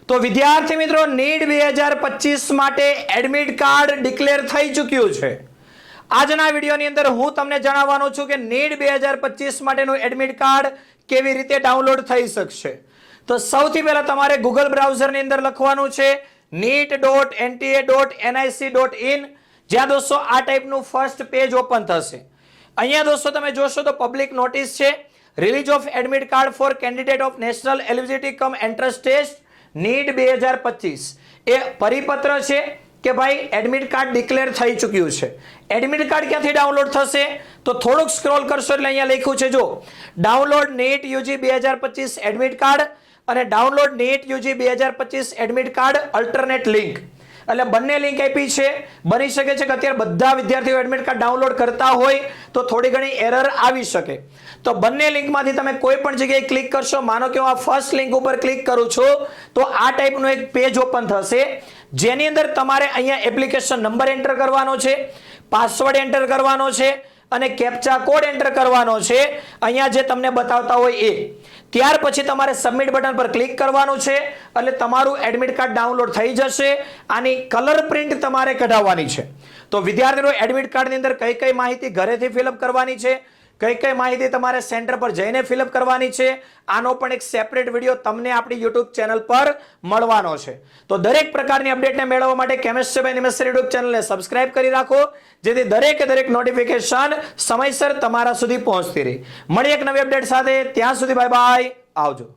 તો વિદ્યાર્થી મિત્રો નીટ 2025 માટે એડમિટ કાર્ડ ડિક્લેર થઈ ચૂક્યું છે. આજના વિડીયોની અંદર હું તમને જણાવવાનો છું કે નીટ 2025 માટેનું એડમિટ કાર્ડ કેવી રીતે ડાઉનલોડ થઈ શકશે. તો સૌથી પહેલા તમારે ગૂગલ બ્રાઉઝરની અંદર લખવાનું છે neet.nta.nic.in. જ્યાં દોસ્તો આ ટાઈપનું ફર્સ્ટ પેજ ઓપન થશે. અહીંયા દોસ્તો તમે જોશો તો પબ્લિક નોટિસ છે, release of admit card for candidate of national eligibility cum entrance test NEET 2025 એ પરિપત્ર છે કે ભાઈ એડમિટ કાર્ડ ડિક્લેર થઈ ચૂક્યું છે. એડમિટ કાર્ડ ક્યાંથી ડાઉનલોડ થશે તો થોડુંક સ્ક્રોલ કરશો એટલે અહીંયા લખ્યું છે જો download NEET UG 2025 admit card અને download NEET UG 2025 admit card alternate link. એટલે બંને લિંક આપી છે. બની શકે છે કે અત્યારે બધા વિદ્યાર્થીઓ એડમિટ કાર્ડ ડાઉનલોડ કરતા હોય તો થોડી ઘણી એરર આવી શકે. તો બંને લિંકમાંથી તમે કોઈ પણ જગ્યાએ ક્લિક કરશો, માનો કે હું આ ફર્સ્ટ લિંક ઉપર ક્લિક કરું છું તો આ ટાઈપનું એક પેજ ઓપન થશે, જેની અંદર તમારે અહીંયા એપ્લિકેશન નંબર એન્ટર કરવાનો છે, પાસવર્ડ એન્ટર કરવાનો છે અને કેપ્ચા કોડ એન્ટર કરવાનો છે અહીંયા જે તમને બતાવતા હોય એ. ત્યાર પછી તમારે સબમિટ બટન પર ક્લિક કરવાનું છે એટલે તમારું એડમિટ કાર્ડ ડાઉનલોડ થઈ જશે. આની કલર પ્રિન્ટ તમારે કઢાવવાની છે. તો વિદ્યાર્થીઓ એડમિટ કાર્ડની અંદર કઈ કઈ માહિતી ઘરેથી ફિલઅપ કરવાની છે, કઈ કઈ માહિતી તમારે સેન્ટર પર જઈને ફિલઅપ કરવાની છે, આનો પણ એક સેપરેટ વિડીયો તમને આપણી યુટ્યુબ ચેનલ પર મળવાનો છે. તો દરેક પ્રકારની અપડેટને મેળવવા માટે કેમેસ્ટ્રી બાય નિમેશ યુટ્યુબ ચેનલને સબસ્ક્રાઇબ કરી રાખો, જેથી દરેક નોટિફિકેશન સમયસર તમારા સુધી પહોંચતી રહે. મળી એક નવી અપડેટ સાથે, ત્યાં સુધી બાય બાય, આવજો.